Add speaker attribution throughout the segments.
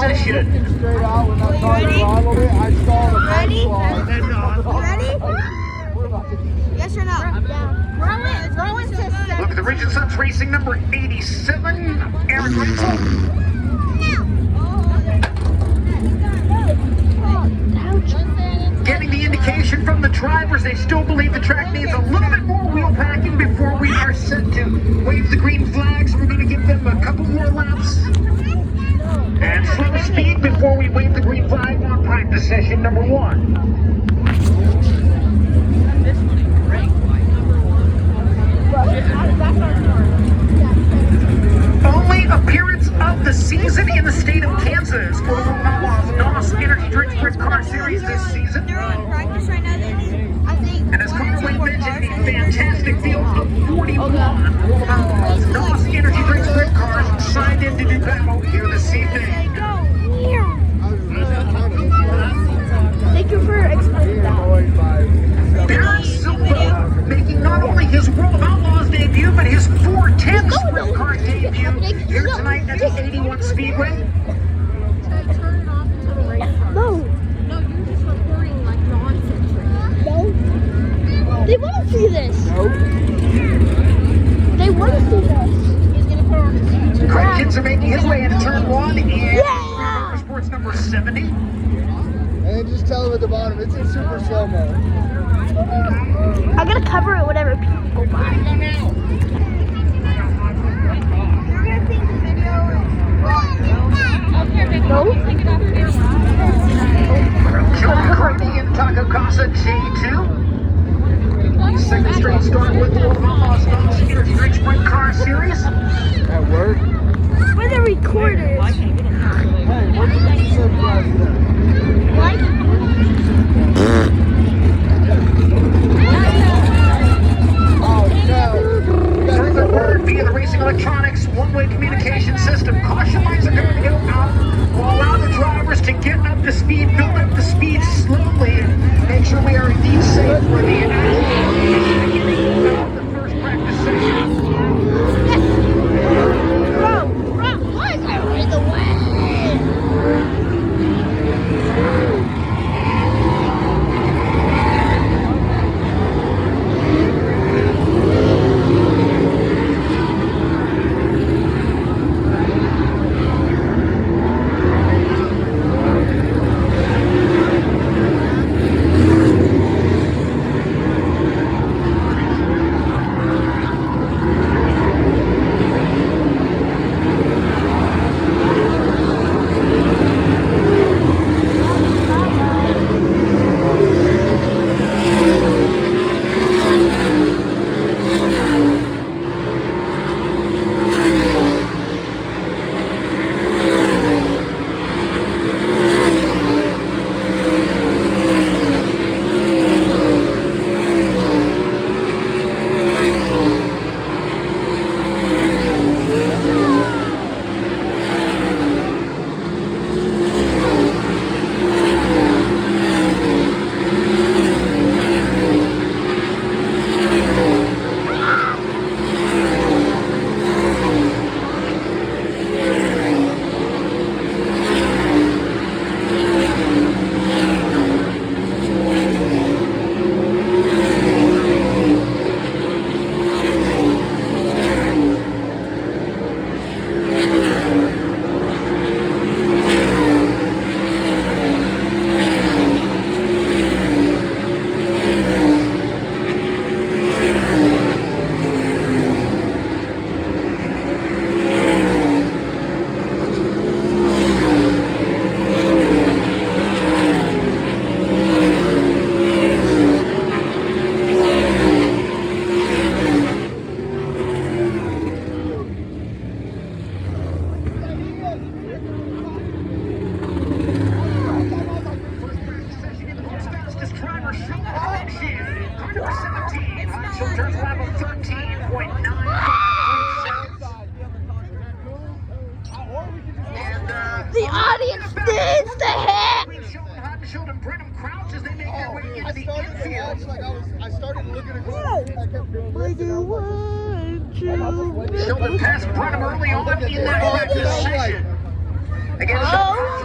Speaker 1: session.
Speaker 2: Straight out when that car throttled it, I saw the
Speaker 3: Ready?
Speaker 1: And
Speaker 3: Ready? Yes or no? Yeah. Rowan says
Speaker 1: look at the Region Suns Racing number 87, Aaron Rensel. Getting the indication from the drivers, they still believe the track needs a little bit more wheel packing before we are set to wave the green flags. We're going to give them a couple more laps and slow speed before we wave the green flag on practice session number 1. Only appearance of the season in the state of Kansas for the Outlaws NOS Energy Drink Sprint Car Series this season.
Speaker 3: They're on practice right now. I think.
Speaker 1: And as Conway mentioned, the fantastic field of 41 Outlaws NOS Energy Drink Sprint Cars signed in to do battle here this evening.
Speaker 3: Thank you for explaining that.
Speaker 1: Darren Silva making not only his World of Outlaws debut, but his 410 sprint car debut here tonight at the 81 Speedway.
Speaker 3: No.
Speaker 4: No, you're just recording like nonsense right now.
Speaker 3: No. They want to see this.
Speaker 2: Nope.
Speaker 3: They want to see this.
Speaker 4: He's gonna put on his YouTube.
Speaker 1: Craig Kinzer making his way into turn 1 in
Speaker 3: Yeah.
Speaker 1: Sports number 70.
Speaker 2: And then just tell them at the bottom, it's in super slow-mo.
Speaker 3: I'm gonna cover it whenever people go by. You're gonna think the video is
Speaker 4: No. Take it off here.
Speaker 1: John McCarthy and Taco Casa J2. Second straight start with the World of Outlaws NOS Energy Drink Sprint Car Series.
Speaker 2: At work?
Speaker 3: Where the recorders?
Speaker 2: Hey, what did you say guys? Oh, no.
Speaker 1: Through the word via the Racing Electronics one-way communication system. Caution lights are going to go out. We'll allow the drivers to get up to speed, build up the speed slowly, and make sure we are indeed safe for the first practice session.
Speaker 3: Why is that in the way? The audience needs to hit.
Speaker 1: Sheldon Brenham Crouch as they make their way into the infield.
Speaker 2: I started looking at goals. I kept doing
Speaker 1: Sheldon passed Brenham early on in that practice session. Again, Sheldon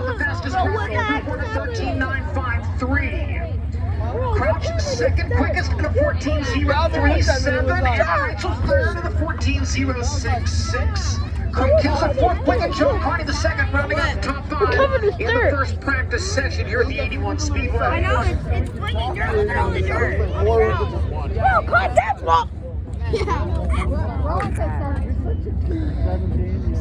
Speaker 1: 13.953. Crouch second quickest in a 14.037. And Rachel third in a 14.066. Craig Kills a fourth quick, Joe Carney the second, rounding out the top five in the first practice session here at the 81 Speedway.
Speaker 3: I know, it's flinging dirt in the dirt. No, God, that's what.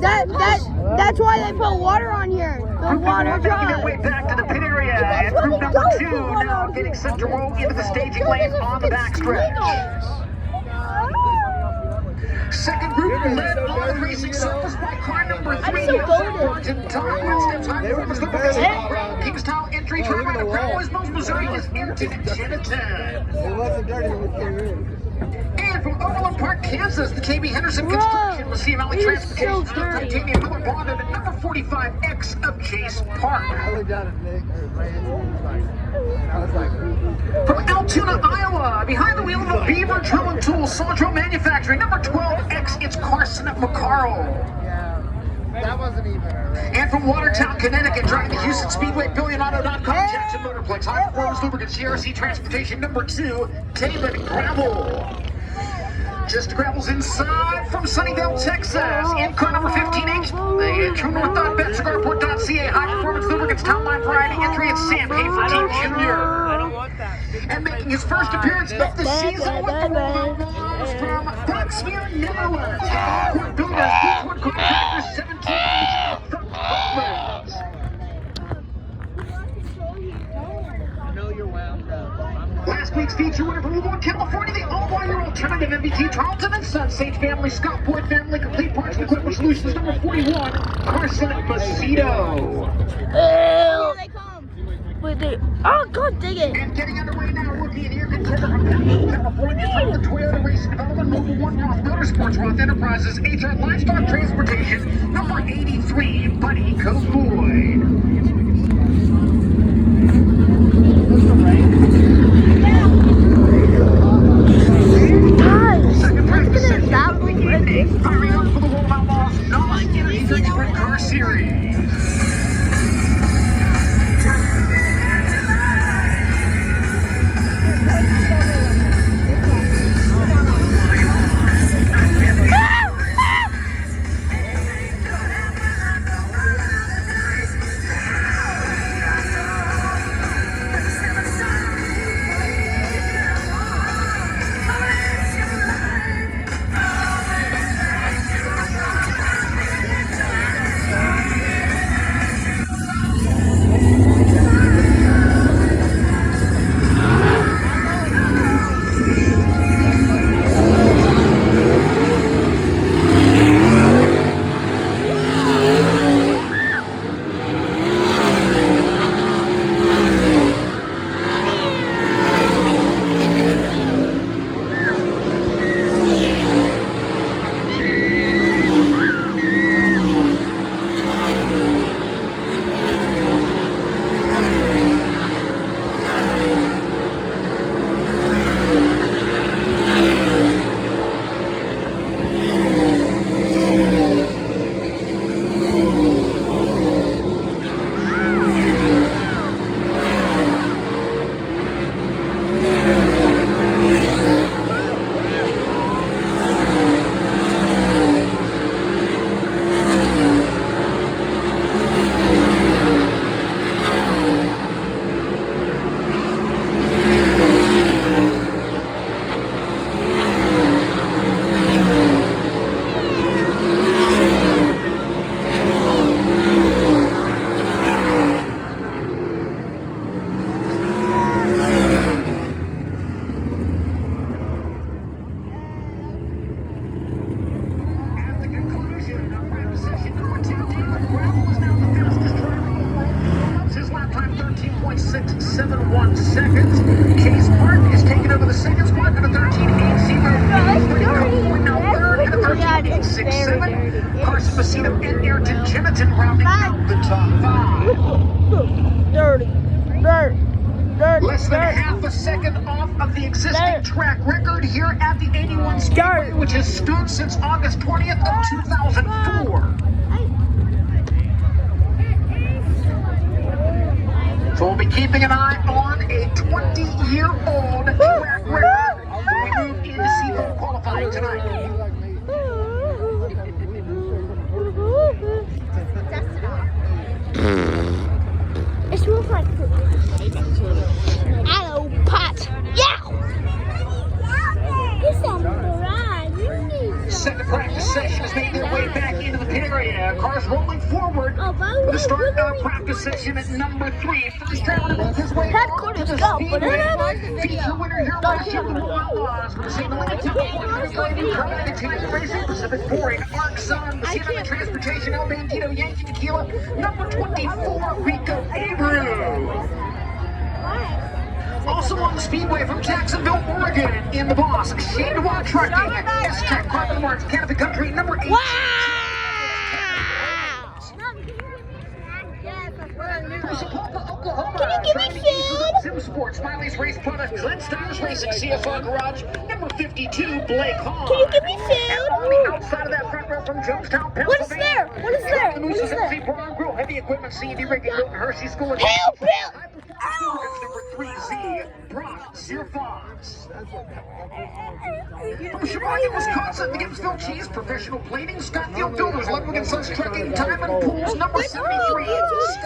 Speaker 3: That's why they put water on here. The water
Speaker 1: making their way back to the pit area, and group number 2 now getting set to roll into the staging lane on the backstretch. Second group led on the racing surface by car number 3. Sergeant Tom Winston's high performance Ground King style entry driver out of Grand Boys, Missouri is Ayrton Chenneton.
Speaker 2: It wasn't dirty when we came in.
Speaker 1: And from Overland Park, Kansas, the KB Henderson Construction with CM Alley Transportation Titanium Miller Bonded at number 45X of Chase Park.
Speaker 2: I looked down at Nick, I was like,
Speaker 1: From Altoona, Iowa, behind the wheel of a Beaver Drill and Tool, Sondro Manufacturing, number 12X, it's Carson McCarl.
Speaker 2: yeah, that wasn't even a race.
Speaker 1: And from Watertown, Connecticut, driving the Houston Speedway, BillionAuto.com, Jackson Motorplex, High Performance Lubricants, GRC Transportation, number 2, David Gravel. Just Gravel's inside from Sunnyvale, Texas. In car number 15H, the True North.BetCigarPort.ca, High Performance Lubricants, Top Line Variety entry, it's Sam Hafer, Team Junior. And making his first appearance of the season with the World Outlaws from Bucksmeer, Netherlands. Court Builders, Beachwood Contractors, 17H from Portland.
Speaker 2: know you're wound up.
Speaker 1: Last week's feature winner from Woodlawn, California, the all-wire alternative MVT, Tarleton and Son, Sage family, Scott Boyd family, Complete Parts and Equipment Solutions, number 41, Carson Macedo.
Speaker 3: Here they come. Wait, oh, God, dig it.
Speaker 1: And getting underway now, rookie and air contender from Pasadena, California, from the Toyota Racing Development, Mobile One Roth Motorsports, Roth Enterprises, HR Livestock Transportation, number 83, Buddy Coboyd. Second practice session of the evening, firing up for the World Outlaws non-energy drink sprint car series. His lap time 13.671 seconds. Chase Park is taking over the second spot at a 13.803. Now third at a 13.867. Carson Macedo and Ayrton Chenneton rounding out the top five.
Speaker 3: Dirty. Dirt. Dirt.
Speaker 1: Less than half a second off of the existing track record here at the 81 Speedway, which has stood since August 20th of 2004. So we'll be keeping an eye on a 20-year-old track record when we move into seafoam qualifying tonight.
Speaker 4: Dust it off.
Speaker 3: It smells like aloe pot. Yeah!
Speaker 4: You sound right. You need
Speaker 1: Second practice session has made their way back into the pit area. Cars rolling forward with the start of practice session at number 3. First driver to make his way
Speaker 3: Headquarters
Speaker 1: to the
Speaker 3: go.
Speaker 1: speedway. Feature winner here last year with the Outlaws. We're seeing the limit to Carolina Team Racing, Pacific Pouring, Arc Sun, Messina Transportation, El Bandito, Yankee Tequila, number 24, Rico Abreu. Also on the speedway from Jacksonville, Oregon, in the boss, Shandua Trucking, S-Tech, Carpenter Marks, Canopy Country, number 8.
Speaker 3: Wow!
Speaker 1: Oklahoma.
Speaker 3: Can you give me food?
Speaker 1: Sim Sports, Miley's Race Products, Glenn Stars Racing, CFR Garage, number 52, Blake Hahn.
Speaker 3: Can you give me
Speaker 1: And
Speaker 3: food?
Speaker 1: on the outside of that front row from Jonestown, Pennsylvania.
Speaker 3: What is there? What is there?
Speaker 1: The
Speaker 3: What is
Speaker 1: Mooses
Speaker 3: there?
Speaker 1: MC Bar and Grill, Heavy Equipment, C&D Rigging, Milton Hershey School. And
Speaker 3: Help! Help!
Speaker 1: Number 3Z, Brock Zierfox. From Sheboygan, Wisconsin, the Gibbsville Cheese, Professional Plating, Scottfield Builders, Ludwig & Sons Trucking, Diamond Pools, number 73.
Speaker 3: You're just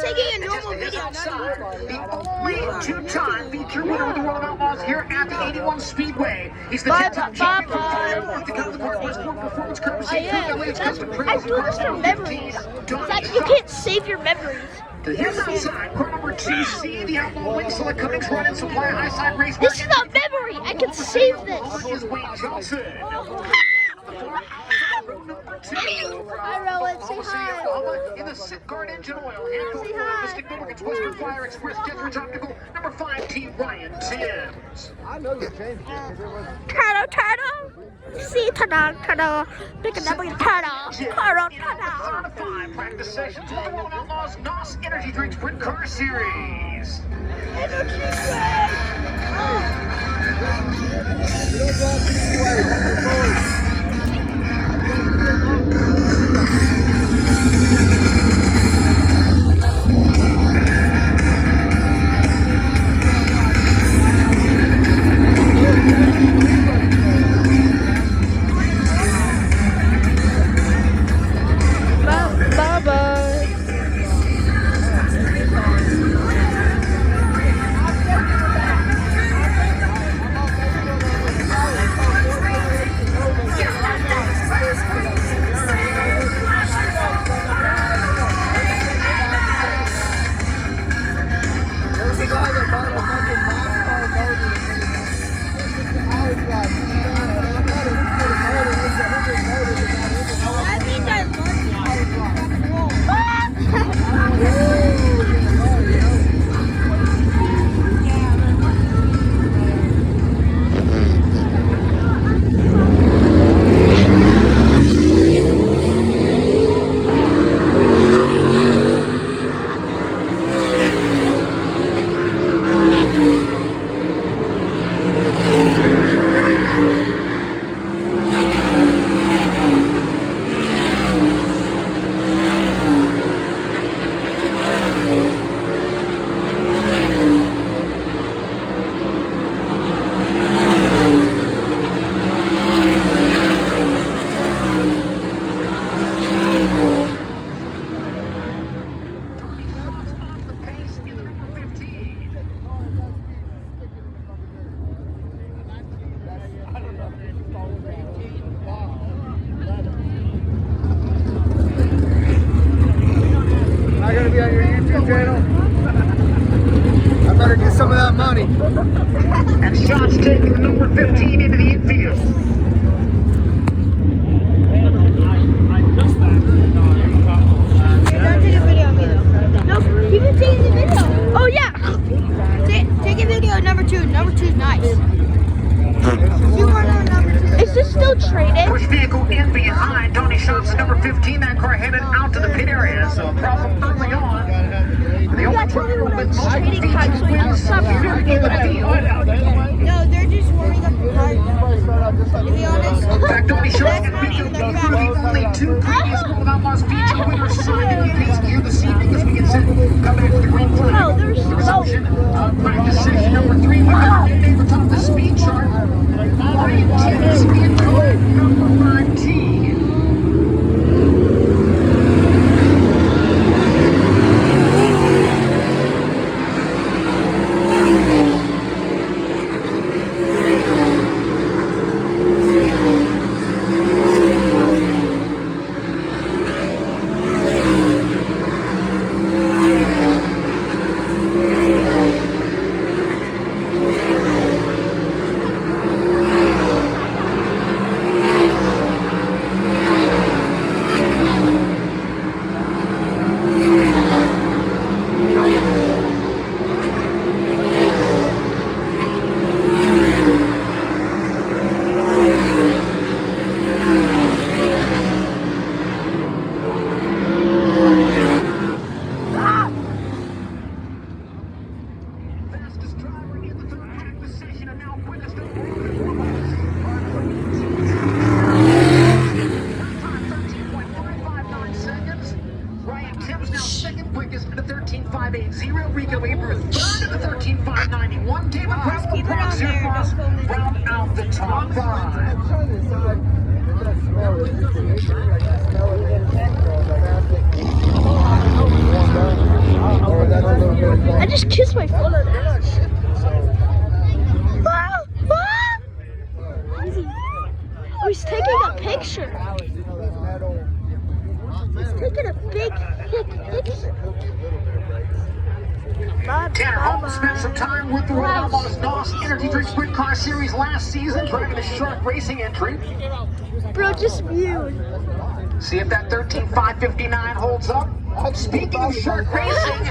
Speaker 3: taking a normal video, not a
Speaker 1: The only two-time feature winner of the World Outlaws here at the 81 Speedway. He's the
Speaker 3: Bye,
Speaker 1: 10-time
Speaker 3: bye,
Speaker 1: champion
Speaker 3: bye.
Speaker 1: for North Dakota Park Westport Performance Courtesy
Speaker 3: I
Speaker 1: of
Speaker 3: am.
Speaker 1: LA's Custom
Speaker 3: I
Speaker 1: Trails
Speaker 3: do this for memories. It's like you can't save your memories.
Speaker 1: To his outside, car number 2C, the Outlaw Wing Select Cummings Run and Supply High-Side Race.
Speaker 3: This is not memory. I can save this.
Speaker 1: Is Wayne Johnson.
Speaker 3: Hi, Rowan. Say hi.
Speaker 1: In the Sitgard engine oil, Hancock Mystic Lubricants, Western Fire Express, Jeffrey's Optical, number 5, T. Ryan Timms.
Speaker 2: I know you changed it because it was.
Speaker 3: Turtle. See, turtle. Pick a number, turtle. Turtle.
Speaker 1: 5 practice sessions with the World Outlaws NOS Energy Drink Sprint Car Series.
Speaker 3: Bye-bye.
Speaker 2: There's a guy that bought a fucking NASCAR motor. I was like, I thought it was for the motor. It was a 100 motor that got in it.
Speaker 3: That means I love you.
Speaker 2: I was like, whoa. Am I gonna be on your YouTube channel? I better get some of that money.
Speaker 1: And shots taking the number 15 into the infield.
Speaker 3: You're not taking a video of me though. No, he was taking the video. Oh yeah. Take a video of number 2. Number 2 is nice. Is this still traded?
Speaker 1: Push vehicle in behind Tony Shots, number 15. That car headed out to the pit area. So a problem early on. The only driver with most
Speaker 3: trading cards, so we don't stop
Speaker 1: in the field.
Speaker 3: No, they're just warming up the car. To be honest,
Speaker 1: In fact, Tony Shots
Speaker 3: that's
Speaker 1: and
Speaker 3: not
Speaker 1: Rico
Speaker 3: even the
Speaker 1: Abreu,
Speaker 3: track.
Speaker 1: the only 2 previous World Outlaws feature winners signed in the pace gear this evening as we get set. Come back to the green flag. second quickest in the 13.580. Rico Abreu third in the 13.591. David Brown
Speaker 3: keep it on there.
Speaker 1: Cross
Speaker 3: Don't film it.
Speaker 1: round out the top five.
Speaker 2: I'm trying to decide. Maybe I smell it. Like I smell it in the
Speaker 3: I just kissed my foot.
Speaker 2: They're not shipping, so.
Speaker 3: Oh, he's taking a picture.
Speaker 2: You know, that metal.
Speaker 3: He's taking a big picture.
Speaker 1: Tanner Holmes spent some time with the Ramos NOS Energy Drink Sprint Car Series last season, driving the Shark Racing entry.
Speaker 3: Bro, just mute.
Speaker 1: See if that 13.559 holds up. Speaking of Shark Racing,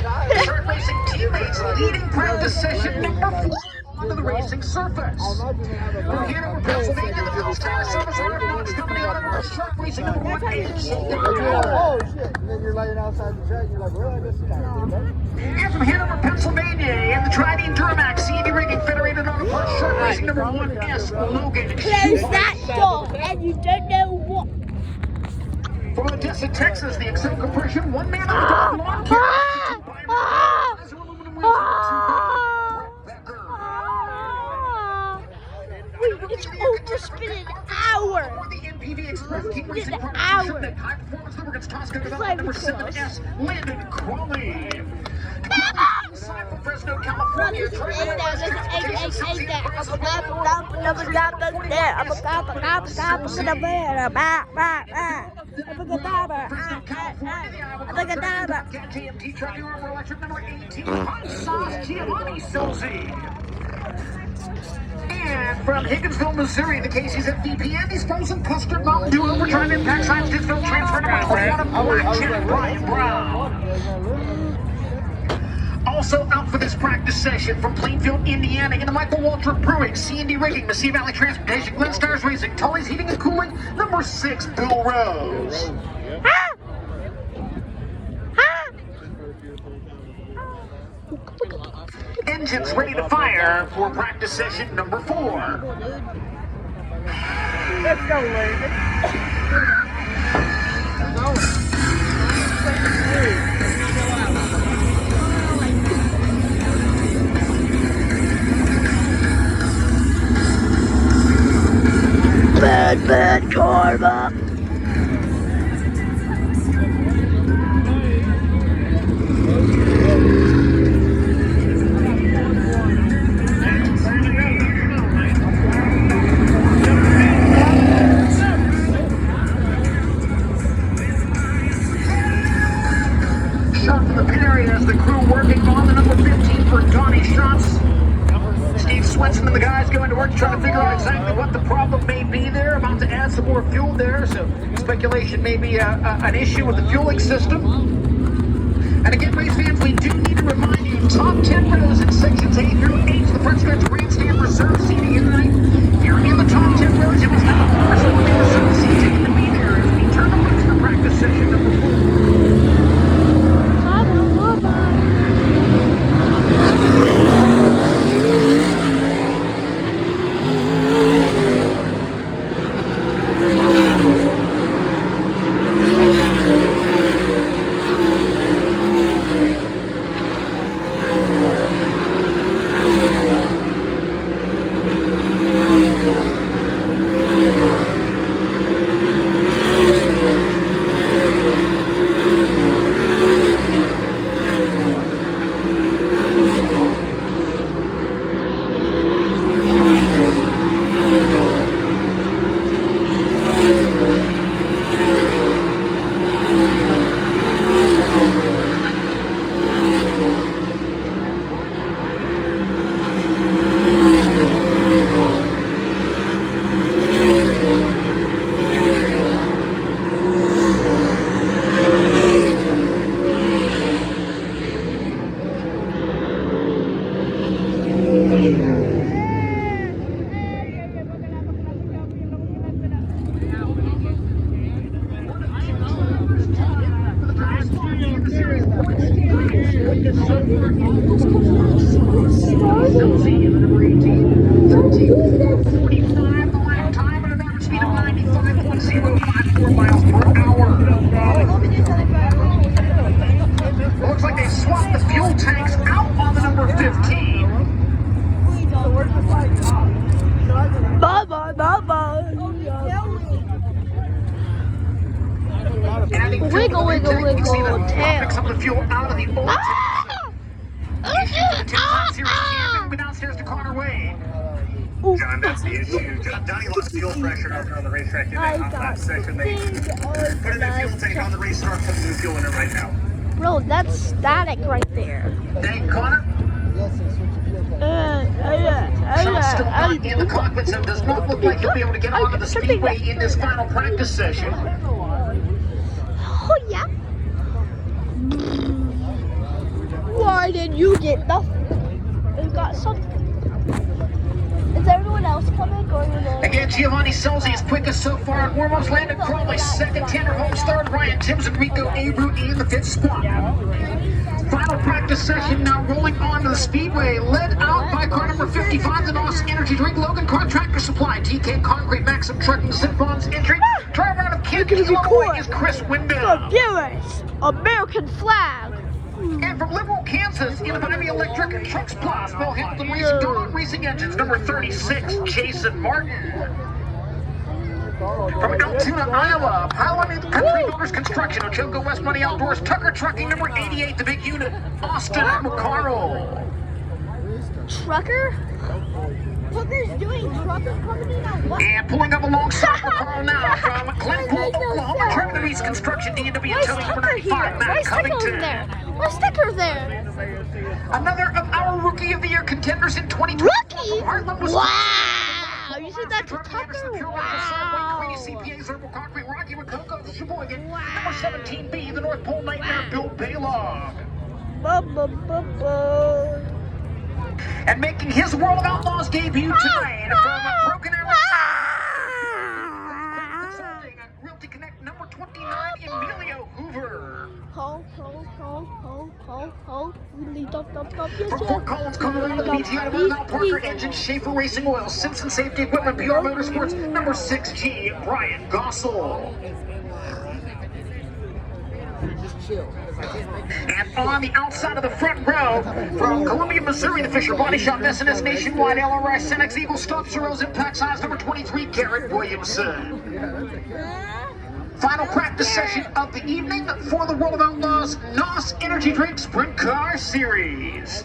Speaker 1: Shark Racing teammates leading practice session number 4 onto the racing surface. From Hanover, Pennsylvania, the Coast Guard Service Aeronauts Company on our Shark Racing number 1
Speaker 2: Oh shit! And then you're laying outside the track. You're like, well, I guess it's not good,
Speaker 1: And from Hanover, Pennsylvania, in the Tridene Duramax C&D Rigging Federated Auto Parts Shark Racing number 1S, Logan.
Speaker 3: Close that door, and you don't know what.
Speaker 1: From Odessa, Texas, the Excel Compression one-man on lawn
Speaker 3: Wait, it's almost been an hour.
Speaker 1: The NPV Express Team Racing
Speaker 3: An
Speaker 1: Partnership
Speaker 3: hour.
Speaker 1: that High Performance Lubricants Tosca
Speaker 3: It's
Speaker 1: development number
Speaker 3: like
Speaker 1: 7S, Landon Crawley. Aside from Fresno, California, KMT Trucking Armor Electric number 18, Hot Sauce Giovanni Silzi. And from Higginsville, Missouri, the Casey's at VPN, these frozen custard Mountain Dew Overdrive Impact Science Digital Transfer number 1, Blackjack Brian Brown. Also out for this practice session from Plainfield, Indiana, in the Michael Waltrip Brewing, C&D Rigging, Messina Valley Transportation, Glen Stars Racing, Tully's Heating and Cooling, number 6, Bill Rose. Engines ready to fire for practice session number 4.
Speaker 2: Let's go, Landon.
Speaker 3: Bad karma.
Speaker 1: Shot from the pit area as the crew working on the number 15 for Donnie Schatz. Steve Swenson and the guys going to work to try to figure out exactly what the problem may be there. About to add some more fuel there, so speculation may be an issue with the fueling system. And again, race fans, we do need to remind you, top 10 rows in sections A through H, the front stretch grandstand reserve seating tonight. If you're in the top 10 rows, you must have a first one in reserve seating to be there as we turn the loose for practice session number 4. fuel out of the old
Speaker 3: Ah!
Speaker 1: issue for the 10-time series champion. But downstairs to Connor Wade.
Speaker 5: John, that's the issue. Johnny lost fuel pressure out there on the racetrack in that hot lap session. They put in a fuel tank on the restart, put new fuel in it right now.
Speaker 3: Bro, that's static right there.
Speaker 1: Thank you, Connor.
Speaker 2: Yes, they switch the fuel tank.
Speaker 1: Sean's still not in the cockpit, so does not look like he'll be able to get onto the speedway in this final practice session.
Speaker 3: Oh, yeah. Why did you get nothing? You got something. Is everyone else coming or you know?
Speaker 1: Again, Giovanni Scelzi is quickest so far on warm-ups. Landon Crawley, second. Tanner Holmes, third. Ryan Timms and Rico Abreu in the fifth spot. Final practice session now rolling onto the speedway, led out by car number 55, the NOS Energy Drink, Logan Car Tractor Supply, TK Concrete, Maxim Trucking, Zipbon's Entry. Driver out of Kansas, Illinois is Chris Wendell.
Speaker 3: Viewers, American flag.
Speaker 1: And from Liberal, Kansas, Innovative Electric Trucks Plus, Bill Hamilton Racing, Dawn Racing Engines, number 36, Jason Martin. From Altoona, Iowa, Pioneer Country Builders Construction, Ochoco West Money Outdoors, Tucker Trucking, number 88, the big unit, Austin McCarroll.
Speaker 3: Trucker? Tucker's doing trucker company now. What?
Speaker 1: And pulling up alongside McCarroll now from Glenpool, Oklahoma, Turner East Construction, D&W
Speaker 3: Why is
Speaker 1: Towing, number
Speaker 3: Tucker
Speaker 1: 95,
Speaker 3: here?
Speaker 1: Matt
Speaker 3: Why is Tucker
Speaker 1: Covington.
Speaker 3: there? Why is Tucker there?
Speaker 1: Another of our Rookie of the Year contenders in 2020.
Speaker 3: Rookie?
Speaker 1: Heartland was
Speaker 3: Wow! You said that to Tucker?
Speaker 1: Wow.
Speaker 3: Wow.
Speaker 1: CPA, Herbal Concrete, Rocky McCoco, the Sheboygan, number 17B, the North Pole Nightmare, Bill Baylog. And making his World of Outlaws debut tonight from Broken Arrow Consulting, Realty Connect, number 29, Emilio Hoover.
Speaker 3: Ho. Really dop. Yes,
Speaker 1: From Fort Collins, Colorado, the BTI Mount Parker Engine, Schaefer Racing Oil, Simpson Safety Equipment, PR Motorsports, number 6G, Brian Gossel.
Speaker 2: Just chill.
Speaker 1: And on the outside of the front row, from Columbia, Missouri, the Fisher Body Shop, SNS Nationwide, LRI, Cenex, Eagle, Stop, Zeros, Impact Size, number 23, Garrett Williamson. Final practice session of the evening for the World of Outlaws NOS Energy Drink Sprint Car Series.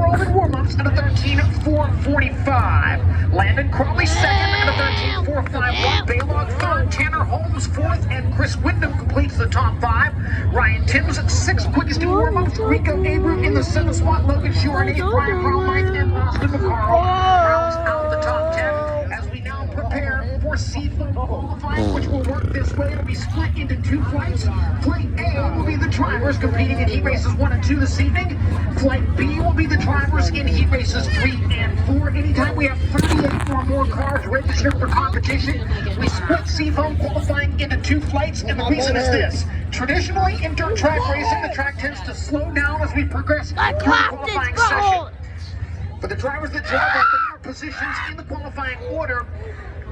Speaker 1: overall in warm-ups at a 13.445. Landon Crawley second at a 13.451. Baylog third. Tanner Holmes fourth. And Chris Wyndham completes the top 5. Ryan Timms sixth quickest in warm-ups. Rico Abreu in the 7th spot. Logan Short 8th. Brian Bromleit and Austin McCarl rounds out the top 10 as we now prepare for seafoam qualifying, which will work this way. It'll be split into 2 flights. Flight A will be the drivers competing in heat races 1 and 2 this evening. Flight B will be the drivers in heat races 3 and 4. Anytime we have 38 or more cars registered for competition, we split seafoam qualifying into 2 flights, and the reason is this. Traditionally, in dirt track racing, the track tends to slow down as we progress through the qualifying session. For the drivers that drive their later positions in the qualifying order,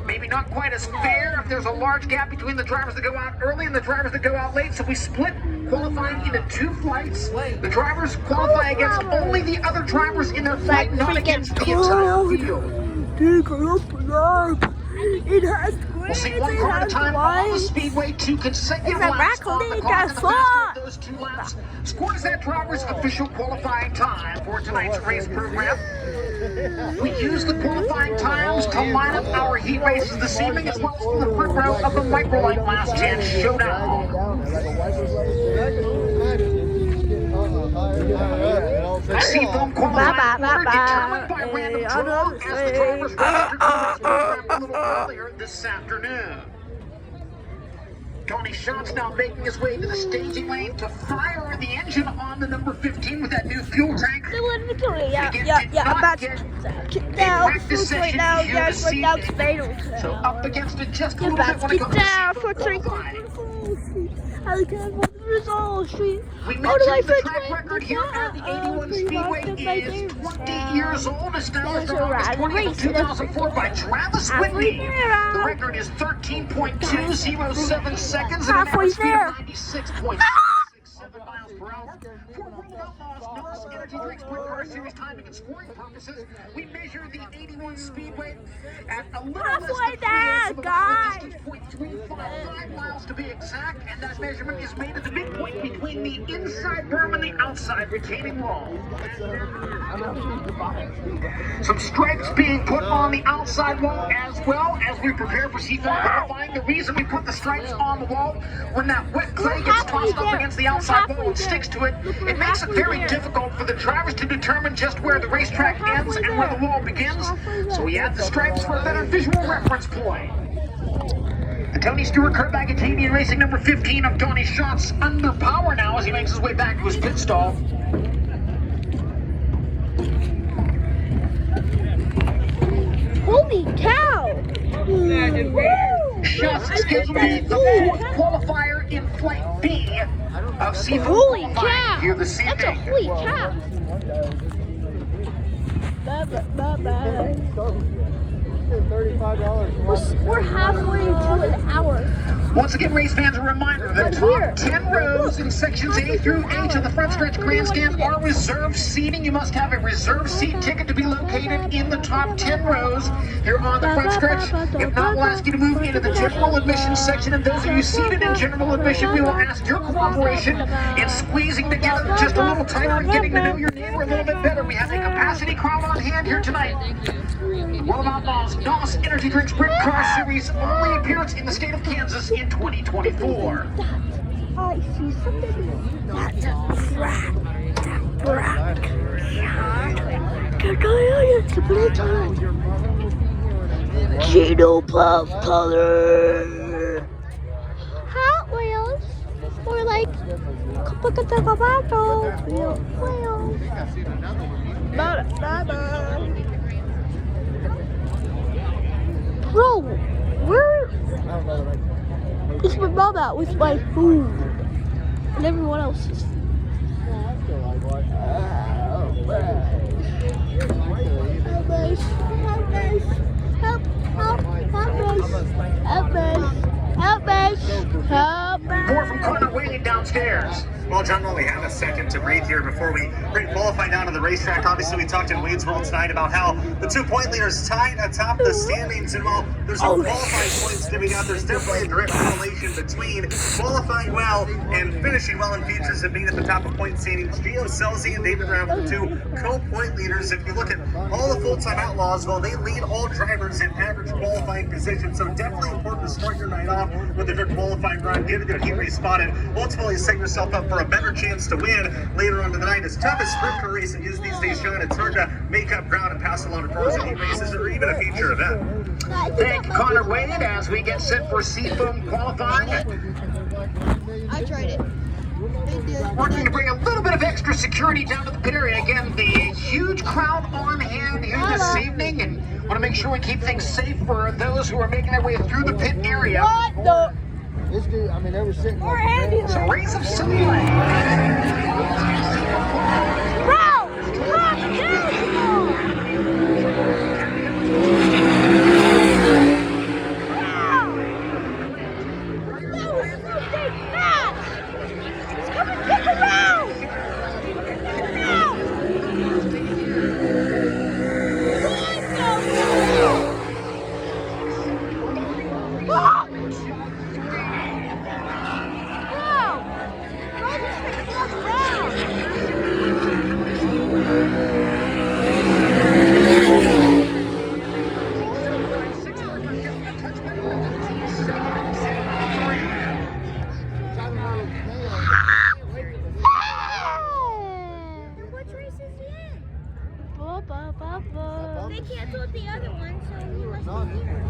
Speaker 1: maybe not quite as fair if there's a large gap between the drivers that go out early and the drivers that go out late. So we split qualifying into 2 flights. The drivers qualify against only the other drivers in their flight, not against the entire field.
Speaker 3: It has
Speaker 1: We'll see 1 car at a time on the speedway, 2 consecutive laps on the clock, and the faster of those 2 laps scores that driver's official qualifying time for tonight's race program. We use the qualifying times to line up our heat races this evening, as well as for the front row of the Microlight Last Chance Showdown. Seafoam qualifying order determined by random draw as the drivers registered for this program a little earlier this afternoon. Tony Schatz now making his way to the staging lane to fire the engine on the number 15 with that new fuel tank.
Speaker 3: Yeah, about to kick down right now. Yes, right now it's fatal.
Speaker 1: So up against it just a little bit when it comes to seafoam qualifying.
Speaker 3: I can't the results.
Speaker 1: We mentioned the track record here at the 81 Speedway is 20 years old, established on August 20th of 2004 by Travis Whitney. The record is 13.207 seconds and an average speed of 96.67 miles per hour. For World Outlaws Norris Energy Drink Sprint Car Series timing and scoring purposes, we measure the 81 Speedway at a little less than 3/8 of a mile distance, 0.355 miles to be exact, and that measurement is made at the midpoint between the inside berm and the outside retaining wall. Some stripes being put on the outside wall as well as we prepare for seafoam qualifying. The reason we put the stripes on the wall, when that wet clay gets tossed up against the outside wall and sticks to it, it makes it very difficult for the drivers to determine just where the racetrack ends and where the wall begins. So we add the stripes for a better visual reference point. The Tony Stewart Kurt Bagatanian Racing number 15 of Donnie Schatz under power now as he makes his way back to his pit stall.
Speaker 3: Holy cow!
Speaker 1: Schatz is scheduled to be the 4th qualifier in Flight B of seafoam
Speaker 3: Holy
Speaker 1: qualifying
Speaker 3: cow!
Speaker 1: here this evening.
Speaker 3: That's a holy cow! We're halfway to an hour.
Speaker 1: Once again, race fans, a reminder, the top 10 rows in sections A through H of the front stretch grandstand are reserved seating. You must have a reserved seat ticket to be located in the top 10 rows here on the front stretch. If not, we'll ask you to move into the general admission section, and those of you seated in general admission, we will ask your cooperation in squeezing together just a little tighter and getting to know your neighbor a little bit better. We have a capacity crowd on hand here tonight. World Outlaws NOS Energy Drink Sprint Car Series only appearance in the state of Kansas in 2024.
Speaker 3: I see something. That's a brat. Gino Puff Color. Hot Wheels. Or like Copacabana wheels. Bro, where is my mom at with my food and everyone else's?
Speaker 1: More from Connor waiting downstairs.
Speaker 5: Well, John, while we have a second to breathe here before we bring qualifying down to the racetrack, obviously we talked in Wayne's World tonight about how the 2-point leaders tied atop the standings, and while there's no qualifying points divvied out, there's definitely a direct correlation between qualifying well and finishing well in features and being at the top of point standings. Gio Scelzi and David Brown are the 2 co-point leaders. If you look at all the full-time outlaws, well, they lead all drivers in average qualifying position, so definitely important to start your night off with a good qualifying run, get a good heat race spot, and ultimately set yourself up for a better chance to win later on in the night. As tough as sprint car racing is these days, Sean, it's hard to make up ground and pass a lot of cars in heat races or even a feature event.
Speaker 1: Thank you, Connor Wade, as we get set for Seafoam qualifying.
Speaker 3: I tried it.
Speaker 1: Working to bring a little bit of extra security down to the pit area. Again, the huge crowd on hand here this evening, and want to make sure we keep things safe for those who are making their way through the pit area.
Speaker 3: What the?
Speaker 2: This dude, I mean, they were sitting
Speaker 3: More
Speaker 2: on the
Speaker 3: handy
Speaker 2: ground.
Speaker 1: Some rays of sunlight.
Speaker 3: Bro! Look,
Speaker 4: They canceled the other one, so he must
Speaker 2: No,
Speaker 4: be here.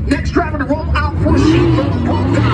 Speaker 1: Next driver to roll out for Seafoam qualifying.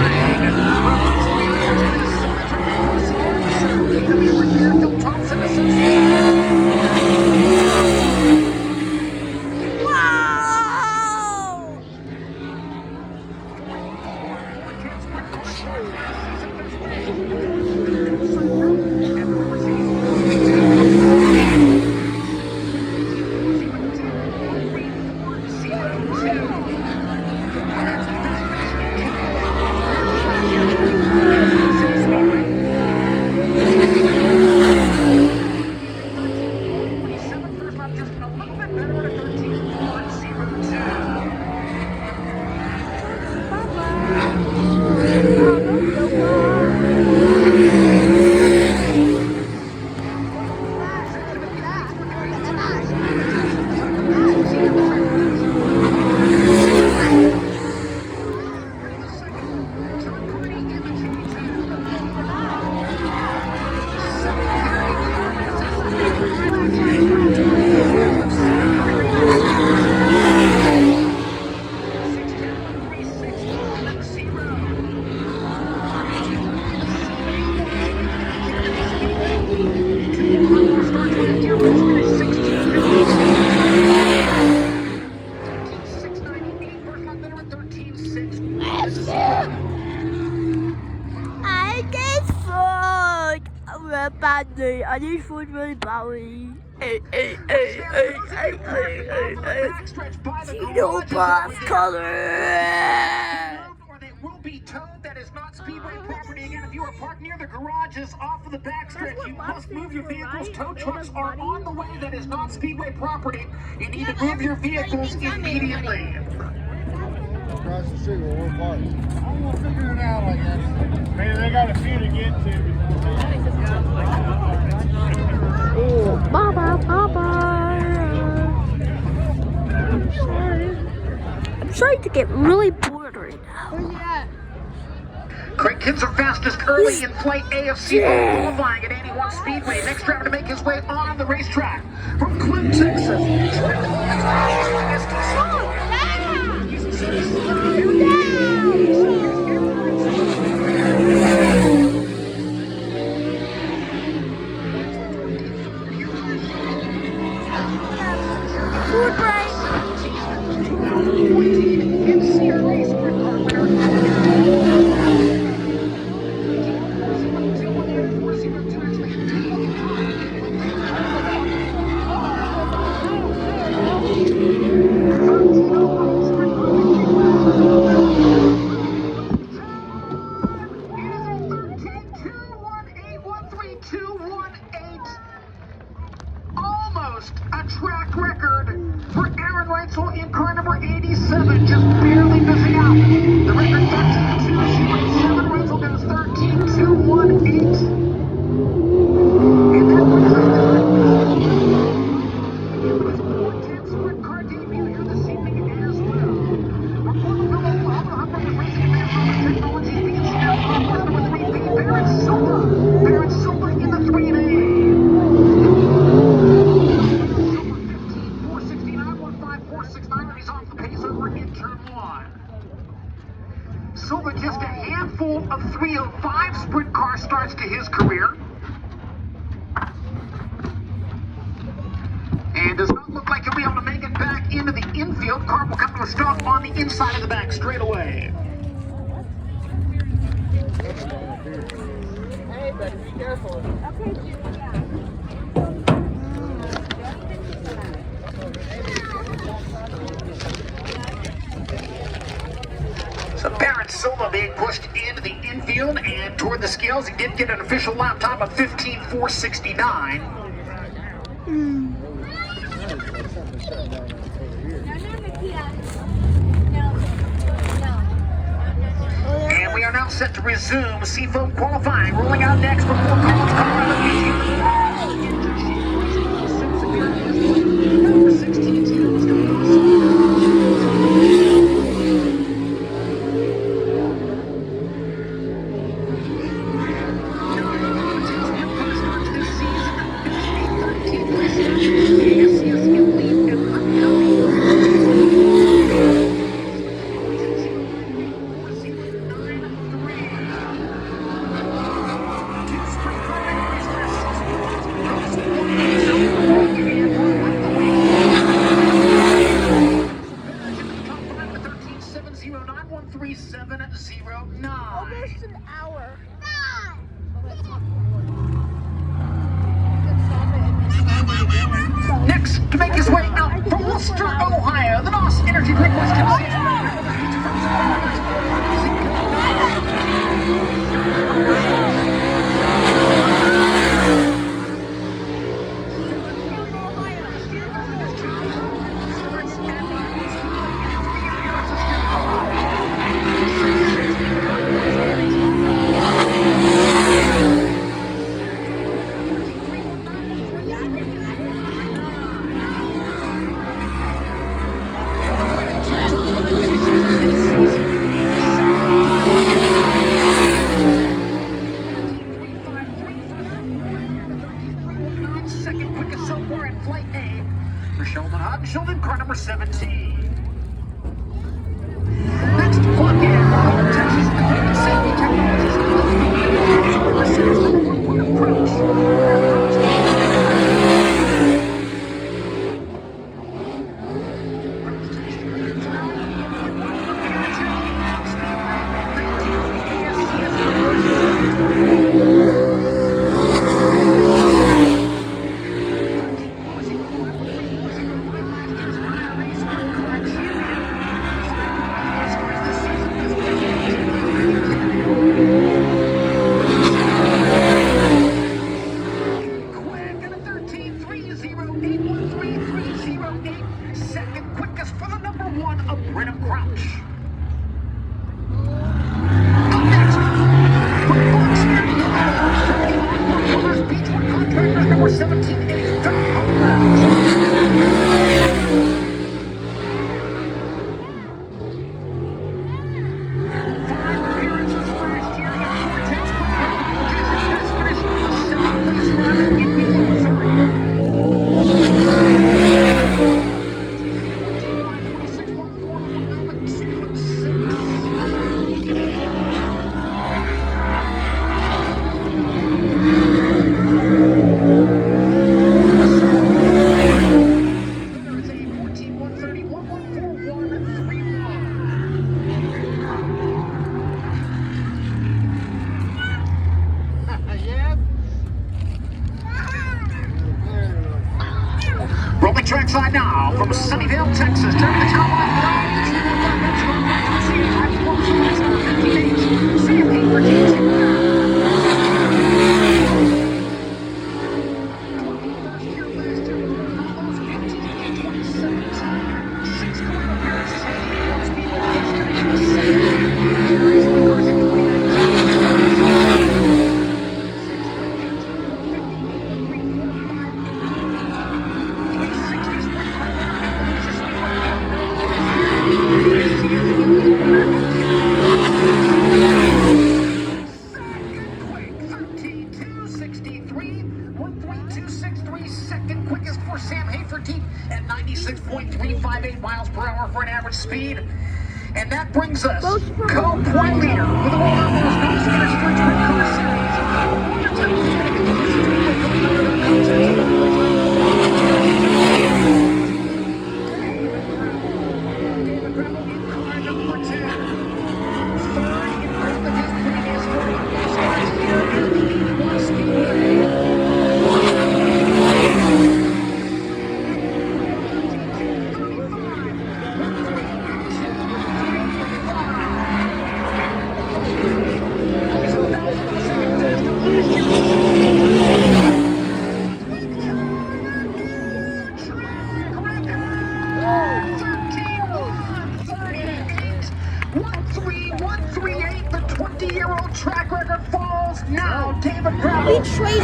Speaker 3: I get food. We're bad day. I need food really badly. Zero boss color.
Speaker 1: Or they will be towed. That is not Speedway property. Again, if you are parked near the garages off of the backstretch, you must move your vehicles. Tow trucks are on the way. That is not Speedway property. You need to move your vehicles immediately.
Speaker 2: Across the street where we're parked. I'm gonna figure it out, I guess.
Speaker 6: Maybe they got a few to get to.
Speaker 3: Baba, Baba. starting to get really bored right now.
Speaker 4: Where's he at?
Speaker 1: Craig Kinzer fastest early in flight AFC qualifying at 81 Speedway. Next driver to make his way on the racetrack from Clinton, Texas.
Speaker 3: Food break.
Speaker 1: Almost a track record for Aaron Reitzel in car number 87, just barely missing out. The record 13.207. Reitzel goes 13.218. And that brings us to the 10th sprint car debut here this evening as well. From Porterville, Oklahoma, Hubbard with Racing Advanced Auto Technology, PNCF, number 3B, Barrett Silva. Barrett Silva in the 3A. Silva just a handful of 305 sprint car starts to his career. And does not look like he'll be able to make it back into the infield. Car will come to a stop on the inside of the back straight away.
Speaker 2: Hey, buddy, be careful.
Speaker 1: So Barrett Silva being pushed into the infield and toward the scales. He did get an official lap time of 15.469. And we are now set to resume Seafoam qualifying. Rolling out next before College, Colorado. Number 16 Tails
Speaker 4: Almost an hour.
Speaker 1: Next, to make his way out from Worcester, Ohio, the NOS Energy Drink West trackside now from Sunnyvale, Texas. Turning the top line around. Sam Hafer takes it. Second quickest for Sam Haferteeth at 96.358 miles per hour for an average speed. And that brings us co-point leader with the World Most Sprint Car track record falls now. David Brown.
Speaker 3: We traded.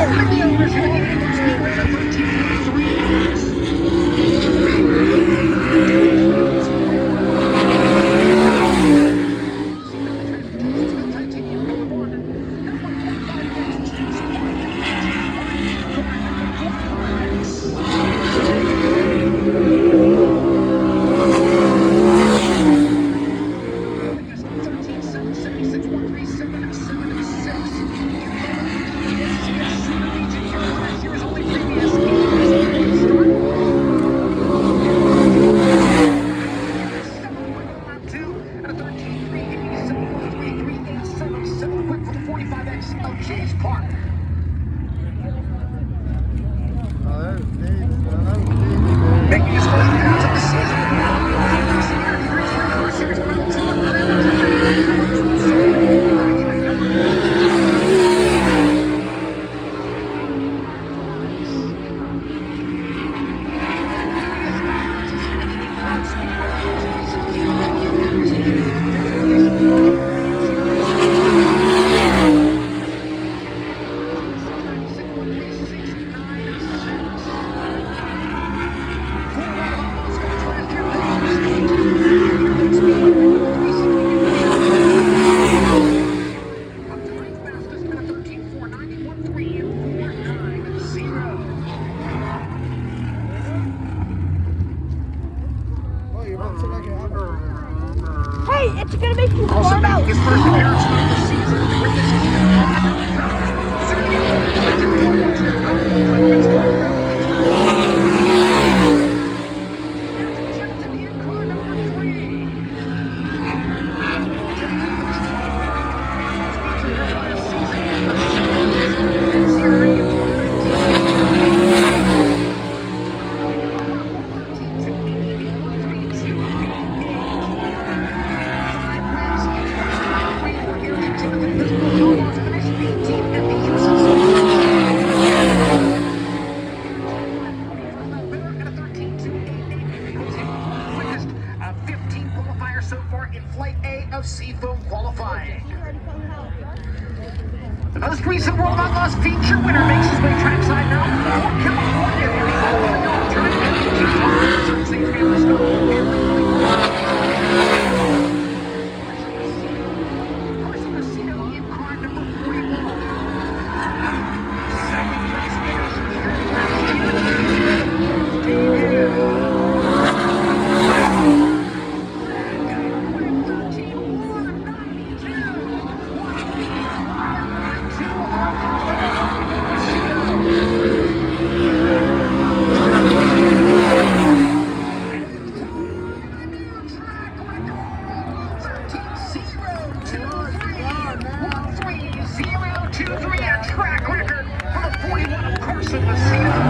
Speaker 3: Making his first appearance of the season. Hey, it's gonna make you warm out. His first appearance of the season with this so far in Flight A of Seafoam qualifying. The most recent World Outlaws feature winner makes his way trackside now. Track record for the 41 of Carson Messina.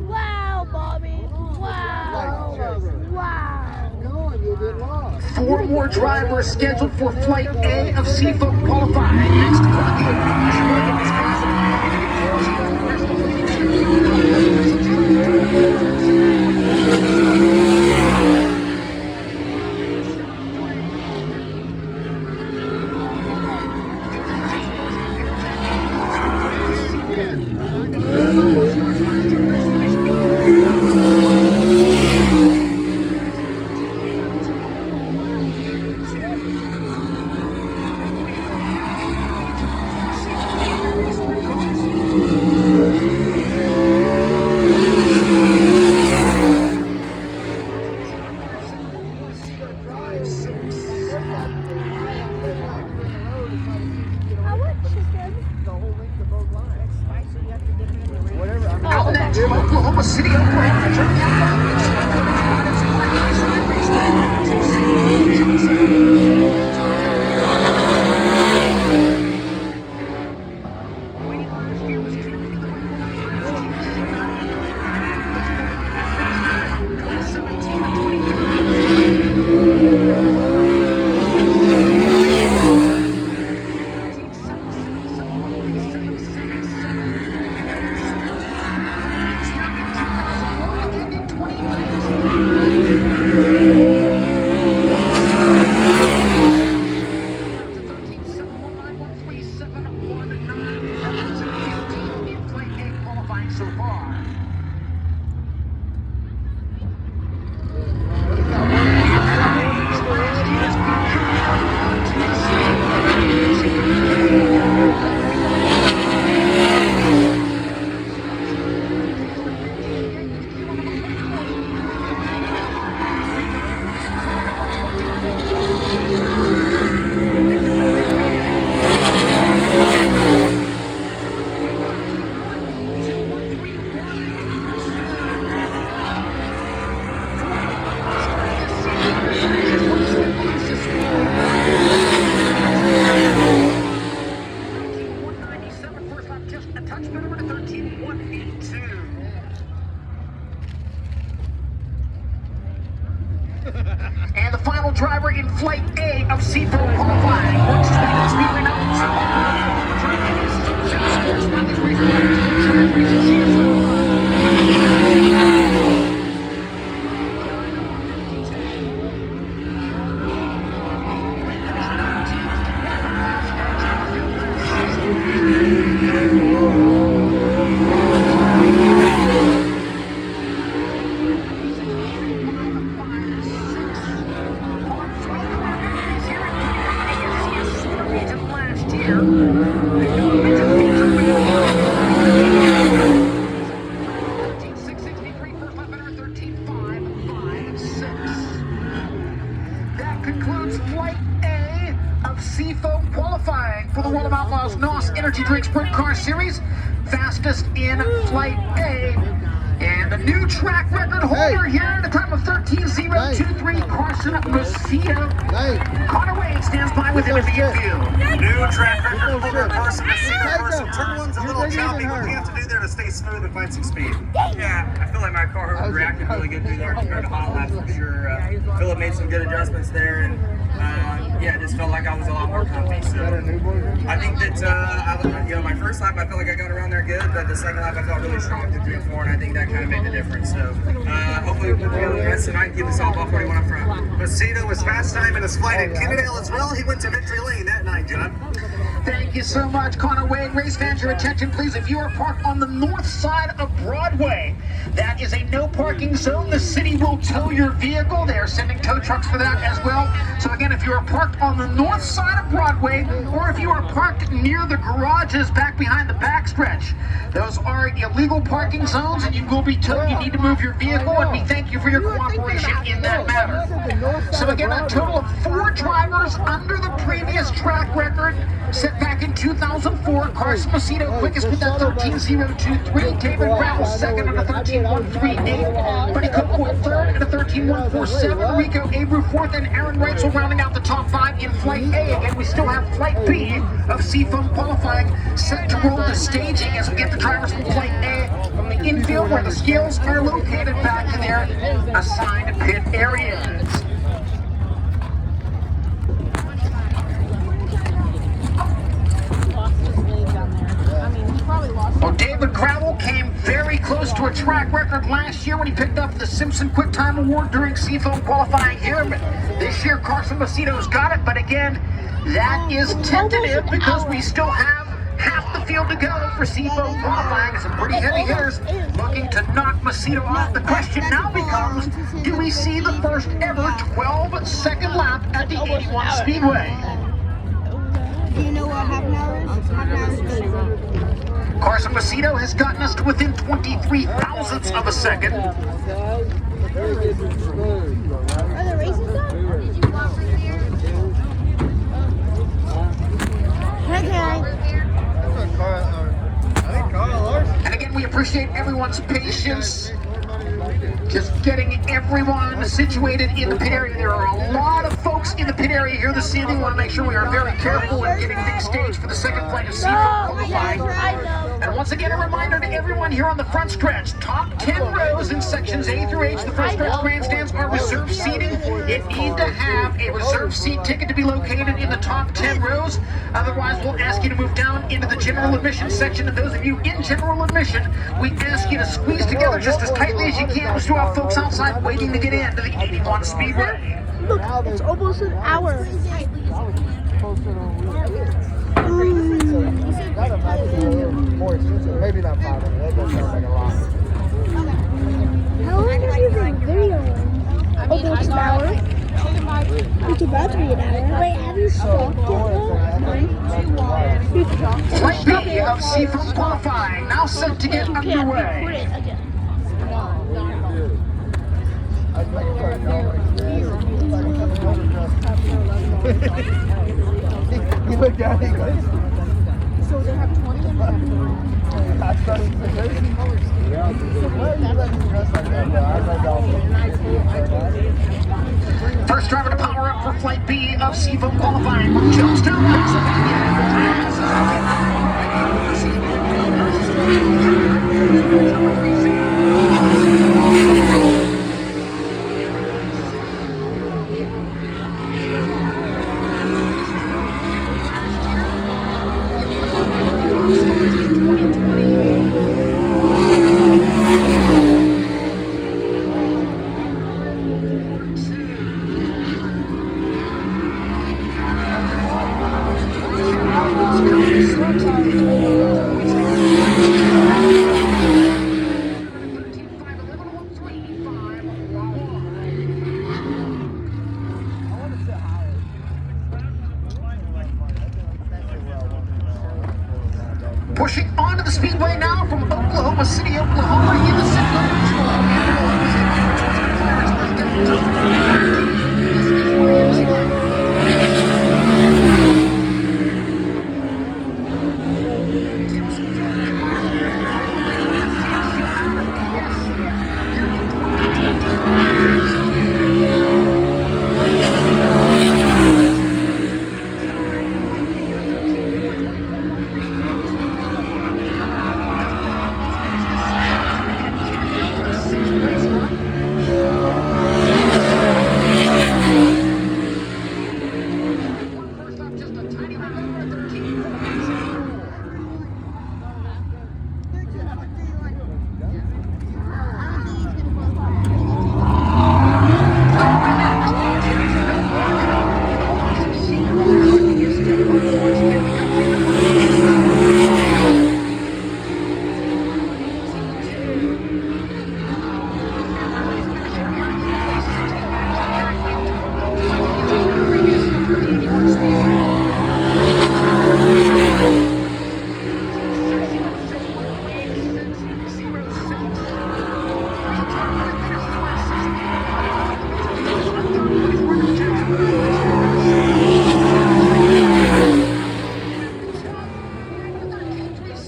Speaker 3: Wow, Bobby. Wow. Wow.
Speaker 2: Going, you'll get lost.
Speaker 1: 4 more drivers scheduled for Flight A of Seafoam qualifying. Next out next from Oklahoma City, Oklahoma. So far. And the final driver in Flight A of Seafoam qualifying works his way to the speedway That concludes Flight A of Seafoam qualifying for the World of Outlaws NOS Energy Drink Sprint Car Series. Fastest in Flight A. And the new track record holder here at a time of 13:023, Carson Macedo. Connor Wade stands by with him in the infield.
Speaker 5: New track record holder, Carson Macedo. Carson, turn one's a little choppy. What do you have to do there to stay smooth and find some speed?
Speaker 7: Yeah, I feel like my car reacted really good through there compared to hot laps for sure. Philip made some good adjustments there, and yeah, it just felt like I was a lot more comfy. So I think that my first lap I felt like I got around there good, but the second lap I felt really strong through 3 and 4, and I think that kind of made the difference. So hopefully we'll put together the rest tonight and keep this all off 41 up front.
Speaker 5: Macedo was fast time in his flight at Kennedale as well. He went to victory lane that night, John.
Speaker 1: Thank you so much, Connor Wade. Race fans, your attention, please. If you are parked on the north side of Broadway, that is a no parking zone. The city will tow your vehicle. They are sending tow trucks for that as well. So again, if you are parked on the north side of Broadway, or if you are parked near the garages back behind the backstretch, those are illegal parking zones and you will be towed. You need to move your vehicle, and we thank you for your cooperation in that matter. So again, a total of 4 drivers under the previous track record set back in 2004. Carson Macedo quickest with that 13.023. David Gravel second at a 13.138. Buddy Cook third at a 13.147. Rico Abreu fourth, and Aaron Reitzel rounding out the top 5 in Flight A. Again, we still have Flight B of Seafoam qualifying set to roll to staging as we get the drivers from Flight A from the infield where the scales are located back to their assigned pit areas. Well, David Gravel came very close to a track record last year when he picked up the Simpson Quick Time Award during Seafoam qualifying here. But this year, Carson Macedo's got it. But again, that is tentative because we still have half the field to go for Seafoam qualifying. Some pretty heavy hitters looking to knock Macedo off. The question now becomes, do we see the first ever 12-second lap at the 81 Speedway?
Speaker 3: Do you know what half an hour is? Half an hour is 30.
Speaker 1: Carson Macedo has gotten us to within 23 thousandths of a second.
Speaker 3: Are the races done?
Speaker 4: Did you walk through here?
Speaker 1: And again, we appreciate everyone's patience. Just getting everyone situated in the pit area. There are a lot of folks in the pit area here this evening. We want to make sure we are very careful in getting things staged for the second flight of Seafoam qualifying. And once again, a reminder to everyone here on the front stretch. Top 10 rows in sections A through H. The front stretch grandstands are reserved seating. You need to have a reserved seat ticket to be located in the top 10 rows. Otherwise, we'll ask you to move down into the general admission section. And those of you in general admission, we ask you to squeeze together just as tightly as you can. We still have folks outside waiting to get into the 81 Speedway.
Speaker 3: Look, it's almost an hour.
Speaker 2: Maybe not 5 minutes. That doesn't sound like a lot.
Speaker 3: How long is your video? Okay, it's an hour. It's about to be an hour. Wait, have you stopped it?
Speaker 1: Flight B of Seafoam qualifying, now set to get underway.
Speaker 2: He looked at me and goes,
Speaker 4: So they have 20 and
Speaker 1: First driver to power up for Flight B of Seafoam qualifying. Jonestown pushing onto the speedway now from Oklahoma City, Oklahoma, in the city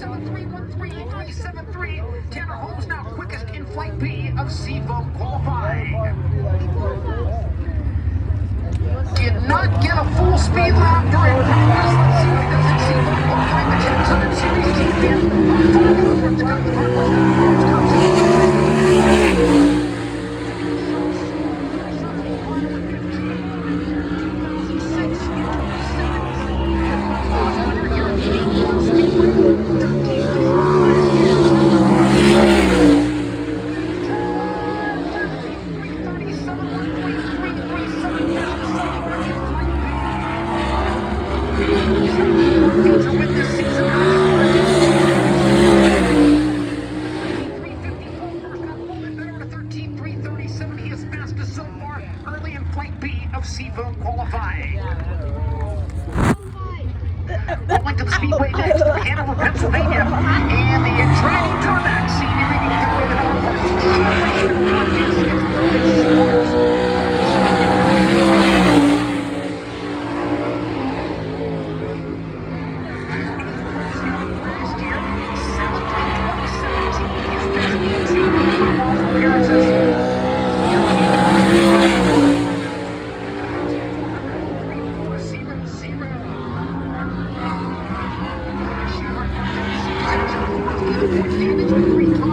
Speaker 1: 373. Tanner Holmes now quickest in Flight B of Seafoam qualifying. Did not get a full speed lap during practice. Let's see what he does in Seafoam qualifying. The 1000 Series champion. Seafoam qualifying. Rolling to the speedway next to Hanover, Pennsylvania, and the dragging Tarmac Three